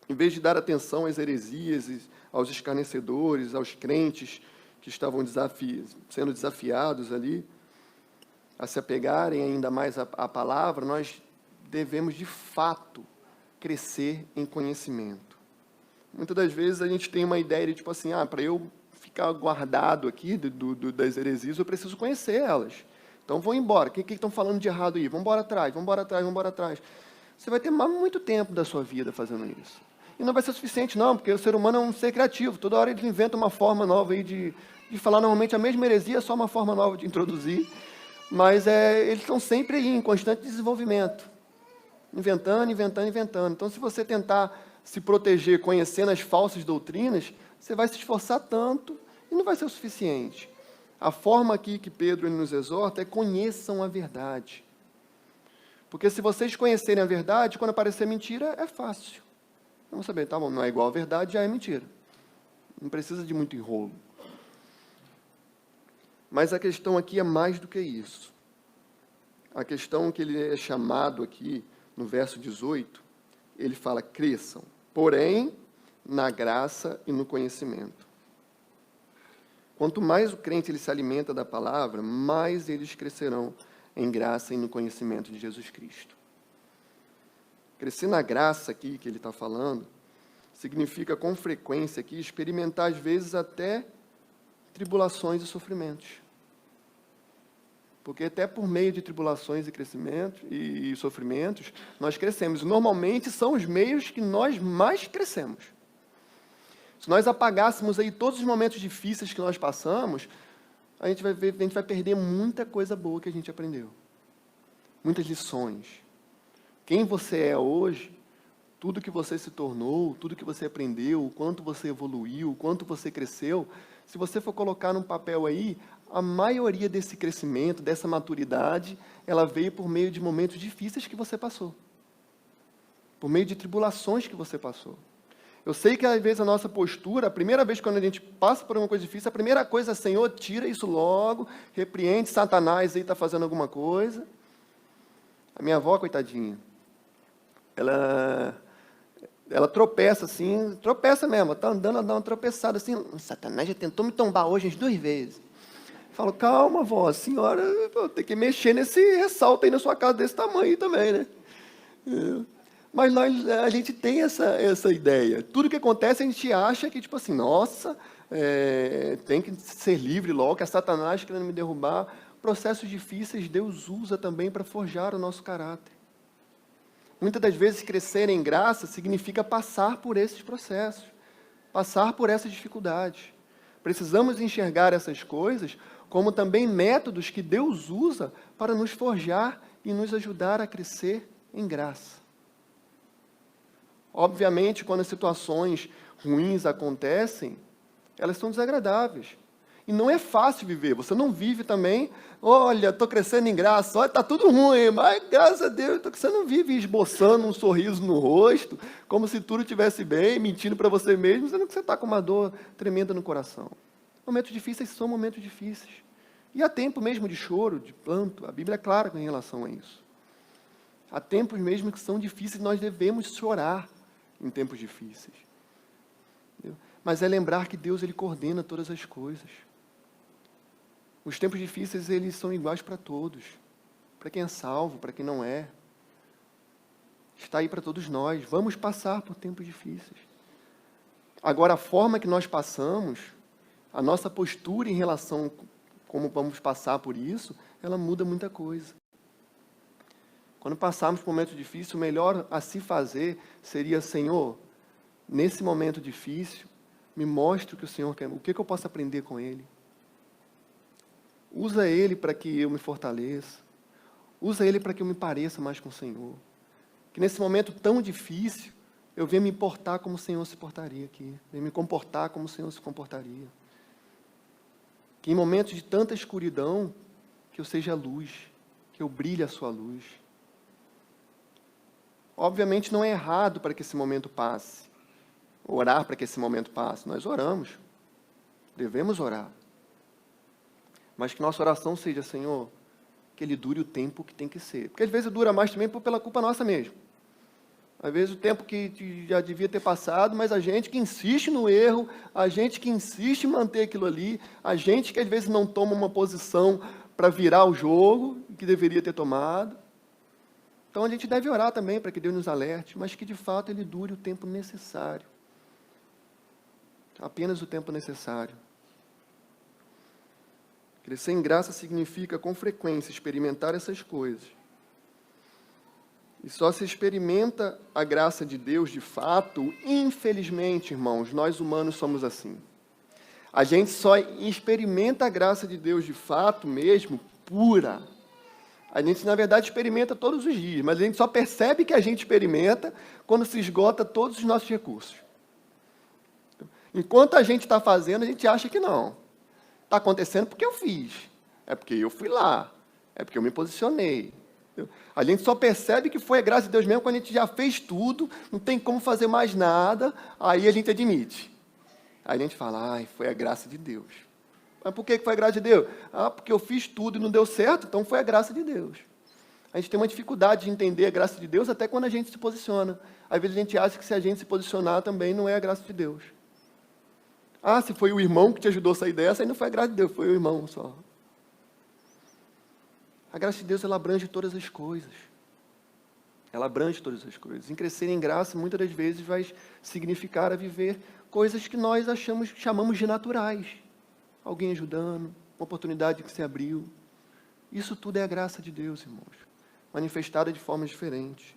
Em vez de dar atenção às heresias, aos escarnecedores, aos crentes que estavam sendo desafiados ali, a se apegarem ainda mais à palavra, nós devemos, de fato, crescer em conhecimento. Muitas das vezes a gente tem uma ideia de, tipo assim, para eu ficar guardado aqui das heresias, eu preciso conhecer elas. Então, vou embora. O que estão falando de errado aí? Vamos embora atrás, vamos embora atrás, vamos embora atrás. Você vai ter muito tempo da sua vida fazendo isso. E não vai ser suficiente, não, porque o ser humano é um ser criativo. Toda hora ele inventa uma forma nova aí de falar normalmente a mesma heresia, só uma forma nova de introduzir. Mas eles estão sempre aí, em constante desenvolvimento. Inventando. Então, se você tentar se proteger conhecendo as falsas doutrinas, você vai se esforçar tanto e não vai ser o suficiente. A forma aqui que Pedro nos exorta é conheçam a verdade. Porque se vocês conhecerem a verdade, quando aparecer mentira, é fácil. Vamos saber, tá bom, não é igual a verdade, já é mentira. Não precisa de muito enrolo. Mas a questão aqui é mais do que isso. A questão que ele é chamado aqui, no verso 18, ele fala, cresçam, porém, na graça e no conhecimento. Quanto mais o crente ele se alimenta da palavra, mais eles crescerão em graça e no conhecimento de Jesus Cristo. Crescer na graça aqui, que ele está falando, significa com frequência aqui experimentar às vezes até tribulações e sofrimentos. Porque até por meio de tribulações e crescimentos e sofrimentos, nós crescemos. Normalmente são os meios que nós mais crescemos. Se nós apagássemos aí todos os momentos difíceis que nós passamos, a gente vai perder muita coisa boa que a gente aprendeu. Muitas lições. Quem você é hoje, tudo que você se tornou, tudo que você aprendeu, o quanto você evoluiu, o quanto você cresceu, se você for colocar num papel aí, a maioria desse crescimento, dessa maturidade, ela veio por meio de momentos difíceis que você passou. Por meio de tribulações que você passou. Eu sei que às vezes a nossa postura, a primeira vez quando a gente passa por uma coisa difícil, a primeira coisa é, Senhor, tira isso logo, repreende Satanás aí, está fazendo alguma coisa. A minha avó, coitadinha, ela tropeça assim, tropeça mesmo, está andando, dá uma tropeçada assim, Satanás já tentou me tombar hoje umas 2 vezes. Eu falo, calma, vó, a senhora tem que mexer nesse ressalto aí na sua casa desse tamanho também, né? Mas a gente tem essa ideia. Tudo que acontece, a gente acha que, tipo assim, nossa, tem que ser livre logo, que é Satanás querendo me derrubar. Processos difíceis, Deus usa também para forjar o nosso caráter. Muitas das vezes, crescer em graça significa passar por esses processos, passar por essas dificuldades. Precisamos enxergar essas coisas como também métodos que Deus usa para nos forjar e nos ajudar a crescer em graça. Obviamente, quando as situações ruins acontecem, elas são desagradáveis. E não é fácil viver. Você não vive também, olha, estou crescendo em graça, olha, está tudo ruim, mas graças a Deus, você não vive esboçando um sorriso no rosto, como se tudo estivesse bem, mentindo para você mesmo, dizendo que você está com uma dor tremenda no coração. Momentos difíceis são momentos difíceis. E há tempo mesmo de choro, de planto, a Bíblia é clara em relação a isso. Há tempos mesmo que são difíceis, nós devemos chorar em tempos difíceis. Entendeu? Mas é lembrar que Deus ele coordena todas as coisas. Os tempos difíceis, eles são iguais para todos. Para quem é salvo, para quem não é. Está aí para todos nós. Vamos passar por tempos difíceis. Agora, a forma que nós passamos, a nossa postura em relação a como vamos passar por isso, ela muda muita coisa. Quando passarmos por um momento difícil, o melhor a se fazer seria, Senhor, nesse momento difícil, me mostre o que o Senhor quer, o que eu posso aprender com Ele. Usa Ele para que eu me fortaleça. Usa Ele para que eu me pareça mais com o Senhor. Que nesse momento tão difícil, eu venha me importar como o Senhor se portaria aqui. Venha me comportar como o Senhor se comportaria. Que em momentos de tanta escuridão, que eu seja luz, que eu brilhe a sua luz. Obviamente não é errado para que esse momento passe. Orar para que esse momento passe. Nós oramos. Devemos orar. Mas que nossa oração seja, Senhor, que ele dure o tempo que tem que ser. Porque às vezes dura mais também pela culpa nossa mesmo. Às vezes o tempo que já devia ter passado, mas a gente que insiste no erro, a gente que insiste em manter aquilo ali, a gente que às vezes não toma uma posição para virar o jogo, que deveria ter tomado. Então a gente deve orar também para que Deus nos alerte, mas que de fato ele dure o tempo necessário. Apenas o tempo necessário. Crescer em graça significa, com frequência, experimentar essas coisas. E só se experimenta a graça de Deus de fato, infelizmente, irmãos, nós humanos somos assim. A gente só experimenta a graça de Deus de fato mesmo, pura. A gente, na verdade, experimenta todos os dias, mas a gente só percebe que a gente experimenta quando se esgota todos os nossos recursos. Enquanto a gente está fazendo, a gente acha que não. Está acontecendo porque eu fiz. É porque eu fui lá. É porque eu me posicionei. A gente só percebe que foi a graça de Deus mesmo quando a gente já fez tudo, não tem como fazer mais nada, aí a gente admite. Aí a gente fala, foi a graça de Deus. Mas por que foi a graça de Deus? Porque eu fiz tudo e não deu certo, então foi a graça de Deus. A gente tem uma dificuldade de entender a graça de Deus até quando a gente se posiciona. às vezes a gente acha que se a gente se posicionar também não é a graça de Deus. Ah, se foi o irmão que te ajudou a sair dessa, aí não foi a graça de Deus, foi o irmão só. A graça de Deus, ela abrange todas as coisas. Ela abrange todas as coisas. Em crescer em graça, muitas das vezes vai significar a viver coisas que nós chamamos de naturais. Alguém ajudando, uma oportunidade que se abriu. Isso tudo é a graça de Deus, irmãos, manifestada de formas diferentes.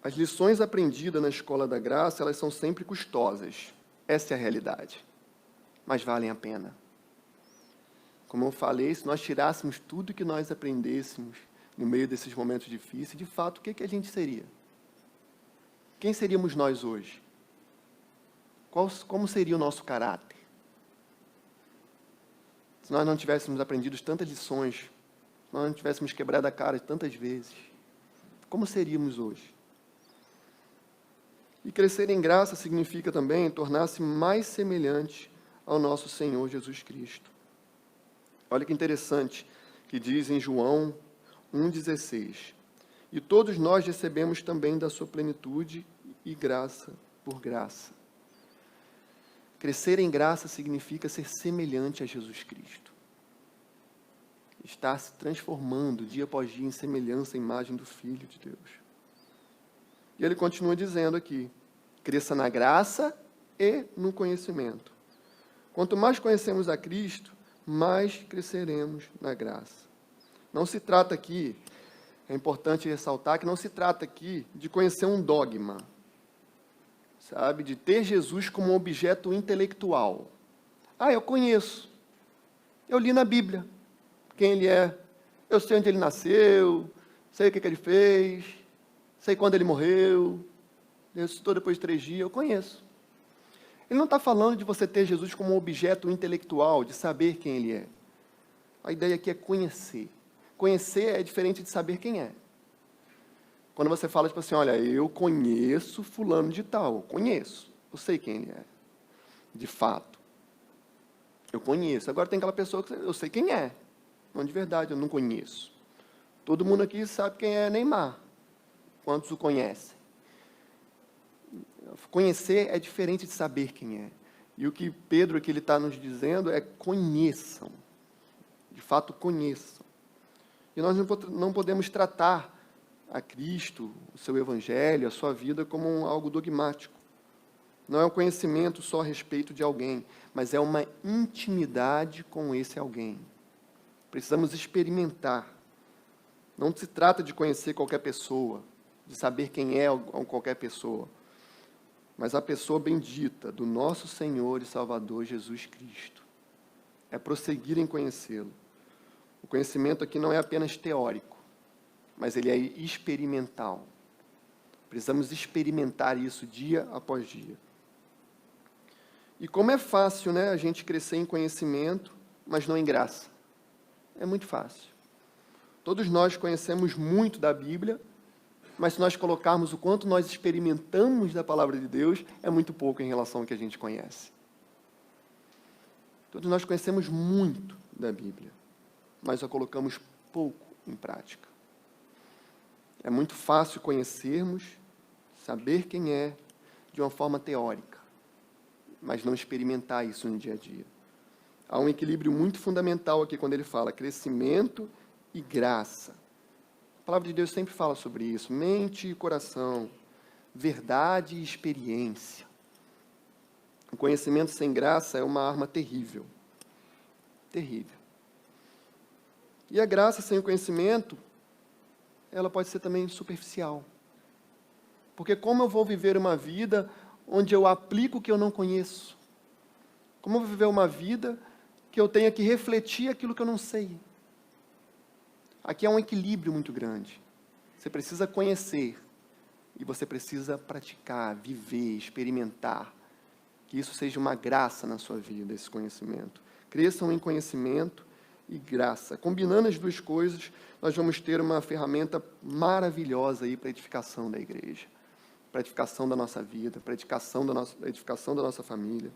As lições aprendidas na escola da graça, elas são sempre custosas. Essa é a realidade. Mas valem a pena. Como eu falei, se nós tirássemos tudo que nós aprendêssemos no meio desses momentos difíceis, de fato, o que a gente seria? Quem seríamos nós hoje? Como seria o nosso caráter? Se nós não tivéssemos aprendido tantas lições, se nós não tivéssemos quebrado a cara tantas vezes, como seríamos hoje? E crescer em graça significa também tornar-se mais semelhante ao nosso Senhor Jesus Cristo. Olha que interessante que diz em João 1,16. E todos nós recebemos também da sua plenitude e graça por graça. Crescer em graça significa ser semelhante a Jesus Cristo. Estar se transformando dia após dia em semelhança à imagem do Filho de Deus. E ele continua dizendo aqui, cresça na graça e no conhecimento. Quanto mais conhecemos a Cristo, mais cresceremos na graça. Não se trata aqui, é importante ressaltar que não se trata aqui de conhecer um dogma, sabe, de ter Jesus como um objeto intelectual. Ah, eu conheço, eu li na Bíblia quem ele é, eu sei onde ele nasceu, sei o que ele fez, sei quando ele morreu, ressuscitou depois de 3 dias, eu conheço. Ele não está falando de você ter Jesus como um objeto intelectual, de saber quem ele é. A ideia aqui é conhecer. Conhecer é diferente de saber quem é. Quando você fala, tipo assim, olha, eu conheço fulano de tal, eu conheço, eu sei quem ele é. De fato. Eu conheço. Agora tem aquela pessoa que eu sei quem é. Não, de verdade, eu não conheço. Todo mundo aqui sabe quem é Neymar. Quantos o conhecem? Conhecer é diferente de saber quem é. E o que Pedro aqui está nos dizendo é conheçam. De fato, conheçam. E nós não podemos tratar a Cristo, o seu Evangelho, a sua vida como algo dogmático. Não é um conhecimento só a respeito de alguém, mas é uma intimidade com esse alguém. Precisamos experimentar. Não se trata de conhecer qualquer pessoa, de saber quem é qualquer pessoa, mas a pessoa bendita do nosso Senhor e Salvador Jesus Cristo. É prosseguir em conhecê-lo. O conhecimento aqui não é apenas teórico, mas ele é experimental. Precisamos experimentar isso dia após dia. E como é fácil, né, a gente crescer em conhecimento, mas não em graça. É muito fácil. Todos nós conhecemos muito da Bíblia, mas se nós colocarmos o quanto nós experimentamos da palavra de Deus, é muito pouco em relação ao que a gente conhece. Todos nós conhecemos muito da Bíblia, mas só colocamos pouco em prática. É muito fácil conhecermos, saber quem é, de uma forma teórica, mas não experimentar isso no dia a dia. Há um equilíbrio muito fundamental aqui quando ele fala crescimento e graça. A palavra de Deus sempre fala sobre isso, mente e coração, verdade e experiência. O conhecimento sem graça é uma arma terrível. Terrível. E a graça sem o conhecimento, ela pode ser também superficial. Porque como eu vou viver uma vida onde eu aplico o que eu não conheço? Como eu vou viver uma vida que eu tenha que refletir aquilo que eu não sei? Aqui há um equilíbrio muito grande. Você precisa conhecer e você precisa praticar, viver, experimentar. Que isso seja uma graça na sua vida, esse conhecimento. Cresçam em conhecimento e graça. Combinando as duas coisas, nós vamos ter uma ferramenta maravilhosa aí para a edificação da igreja, para a edificação da nossa vida, para a edificação da nossa família.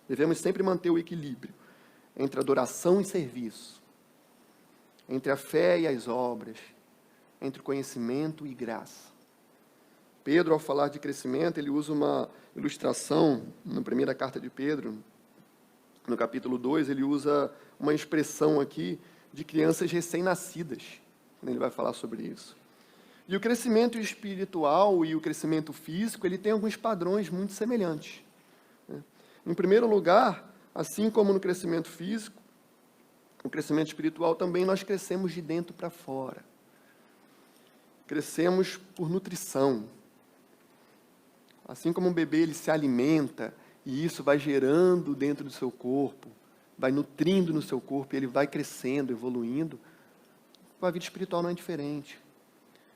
Devemos sempre manter o equilíbrio entre adoração e serviço. entre a fé e as obras, entre o conhecimento e graça. Pedro, ao falar de crescimento, ele usa uma ilustração, na primeira carta de Pedro, no capítulo 2, ele usa uma expressão aqui de crianças recém-nascidas, quando ele vai falar sobre isso. E o crescimento espiritual e o crescimento físico, ele tem alguns padrões muito semelhantes. Em primeiro lugar, assim como no crescimento físico, o crescimento espiritual também nós crescemos de dentro para fora. Crescemos por nutrição. Assim como um bebê ele se alimenta e isso vai gerando dentro do seu corpo, vai nutrindo no seu corpo e ele vai crescendo, evoluindo, com a vida espiritual não é diferente.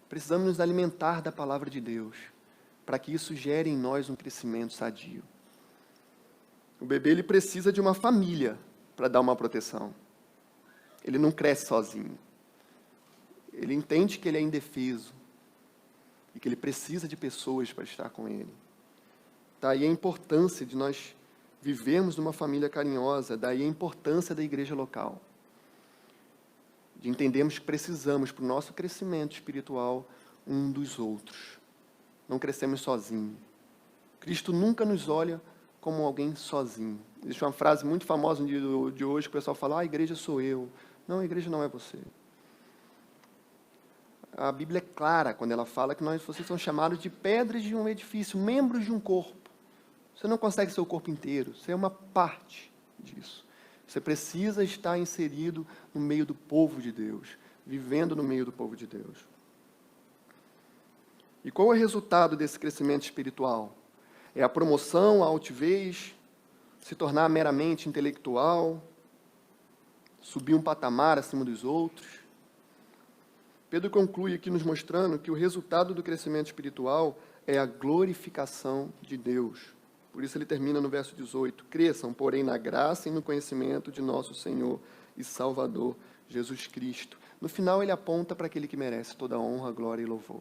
Precisamos nos alimentar da palavra de Deus, para que isso gere em nós um crescimento sadio. O bebê ele precisa de uma família para dar uma proteção. Ele não cresce sozinho. Ele entende que ele é indefeso e que ele precisa de pessoas para estar com ele. Daí a importância de nós vivermos numa família carinhosa, daí a importância da igreja local. De entendermos que precisamos, para o nosso crescimento espiritual, um dos outros. Não crescemos sozinhos. Cristo nunca nos olha como alguém sozinho. Existe uma frase muito famosa no dia de hoje, que o pessoal fala, a igreja sou eu. Não, a igreja não é você. A Bíblia é clara quando ela fala que vocês são chamados de pedras de um edifício, membros de um corpo. Você não consegue ser o corpo inteiro, você é uma parte disso. Você precisa estar inserido no meio do povo de Deus, vivendo no meio do povo de Deus. E qual é o resultado desse crescimento espiritual? É a promoção, a altivez, se tornar meramente intelectual, subir um patamar acima dos outros. Pedro conclui aqui nos mostrando que o resultado do crescimento espiritual é a glorificação de Deus. Por isso ele termina no verso 18, cresçam, porém, na graça e no conhecimento de nosso Senhor e Salvador, Jesus Cristo. No final ele aponta para aquele que merece toda a honra, glória e louvor.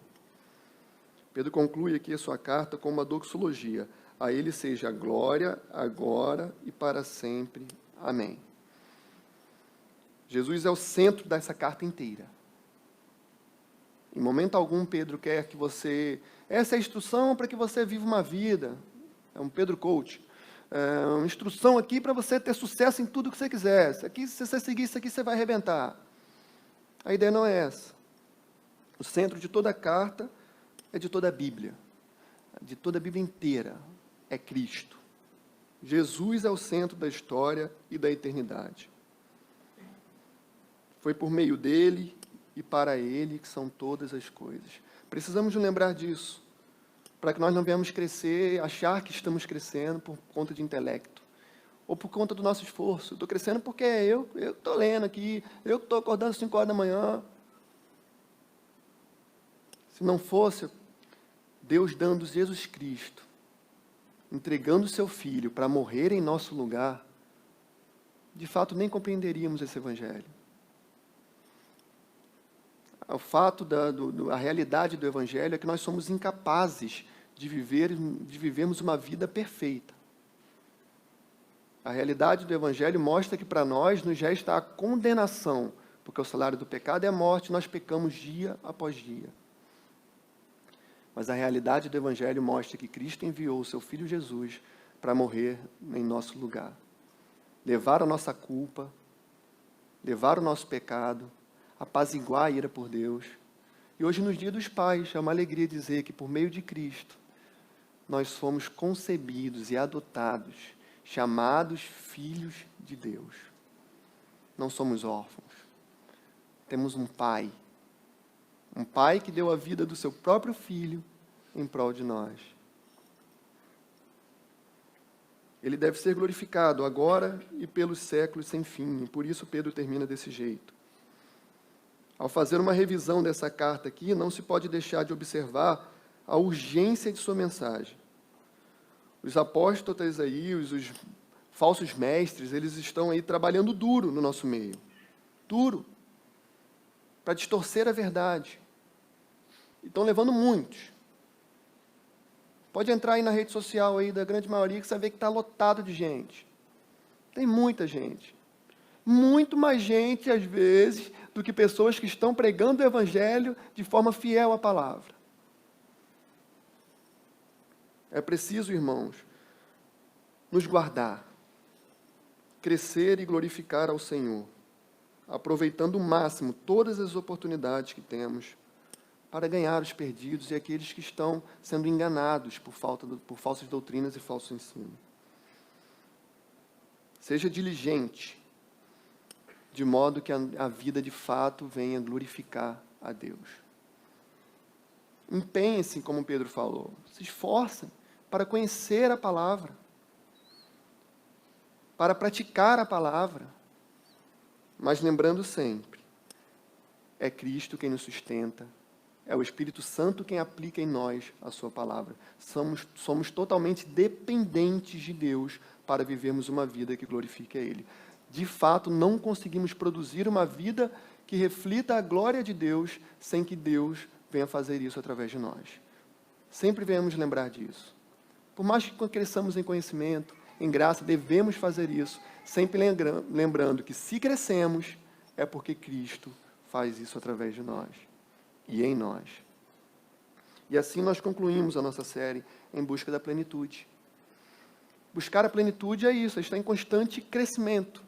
Pedro conclui aqui a sua carta com uma doxologia. A ele seja a glória, agora e para sempre. Amém. Jesus é o centro dessa carta inteira. Em momento algum, Pedro quer que você... Essa é a instrução para que você viva uma vida. É um Pedro Coach. É uma instrução aqui para você ter sucesso em tudo que você quiser. Aqui, se você seguir isso aqui, você vai arrebentar. A ideia não é essa. O centro de toda a carta é de toda a Bíblia. De toda a Bíblia inteira. É Cristo. Jesus é o centro da história e da eternidade. Foi por meio dele e para ele que são todas as coisas. Precisamos nos lembrar disso, para que nós não venhamos crescer, achar que estamos crescendo por conta de intelecto, ou por conta do nosso esforço. Estou crescendo porque eu estou lendo aqui, eu estou acordando às 5 horas da manhã. Se não fosse Deus dando Jesus Cristo, entregando o seu Filho para morrer em nosso lugar, de fato nem compreenderíamos esse Evangelho. O fato a realidade do Evangelho é que nós somos incapazes de vivermos uma vida perfeita. A realidade do Evangelho mostra que para nós nos resta a condenação, porque o salário do pecado é a morte, nós pecamos dia após dia. Mas a realidade do Evangelho mostra que Cristo enviou o seu Filho Jesus para morrer em nosso lugar. Levar a nossa culpa, levar o nosso pecado, apaziguar a ira por Deus. E hoje, nos dias dos pais, é uma alegria dizer que por meio de Cristo, nós fomos concebidos e adotados, chamados filhos de Deus. Não somos órfãos. Temos um pai que deu a vida do seu próprio filho em prol de nós. Ele deve ser glorificado agora e pelos séculos sem fim. E por isso Pedro termina desse jeito. Ao fazer uma revisão dessa carta aqui, não se pode deixar de observar a urgência de sua mensagem. Os apóstolos aí, os falsos mestres, eles estão aí trabalhando duro no nosso meio. Duro. Para distorcer a verdade. E estão levando muitos. Pode entrar aí na rede social aí da grande maioria que você vai ver que está lotado de gente. Tem muita gente. Muito mais gente, às vezes, do que pessoas que estão pregando o Evangelho de forma fiel à palavra. É preciso, irmãos, nos guardar, crescer e glorificar ao Senhor, aproveitando o máximo todas as oportunidades que temos para ganhar os perdidos e aqueles que estão sendo enganados por falsas doutrinas e falso ensino. Seja diligente, de modo que a vida de fato venha glorificar a Deus. Empenhem-se, como Pedro falou, se esforcem para conhecer a palavra, para praticar a palavra, mas lembrando sempre, é Cristo quem nos sustenta, é o Espírito Santo quem aplica em nós a sua palavra. Somos totalmente dependentes de Deus para vivermos uma vida que glorifique a Ele. De fato, não conseguimos produzir uma vida que reflita a glória de Deus sem que Deus venha fazer isso através de nós. Sempre venhamos lembrar disso. Por mais que cresçamos em conhecimento, em graça, devemos fazer isso, sempre lembrando que se crescemos, é porque Cristo faz isso através de nós e em nós. E assim nós concluímos a nossa série Em Busca da Plenitude. Buscar a plenitude é isso, é estar em constante crescimento.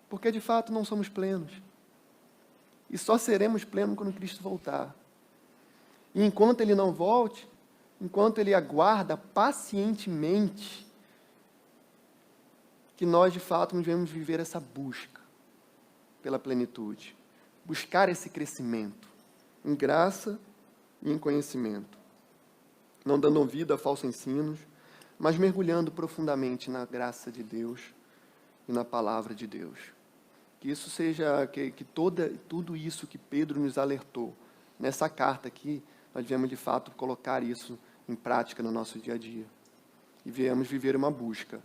Porque de fato não somos plenos. E só seremos plenos quando Cristo voltar. E enquanto Ele não volte, enquanto Ele aguarda pacientemente, que nós de fato devemos viver essa busca pela plenitude. Buscar esse crescimento em graça e em conhecimento. Não dando ouvido a falsos ensinos, mas mergulhando profundamente na graça de Deus e na palavra de Deus. Que isso seja, que tudo isso que Pedro nos alertou, nessa carta aqui, nós devemos de fato colocar isso em prática no nosso dia a dia. E viemos viver uma busca,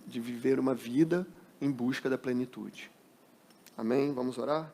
de viver uma vida em busca da plenitude. Amém? Vamos orar?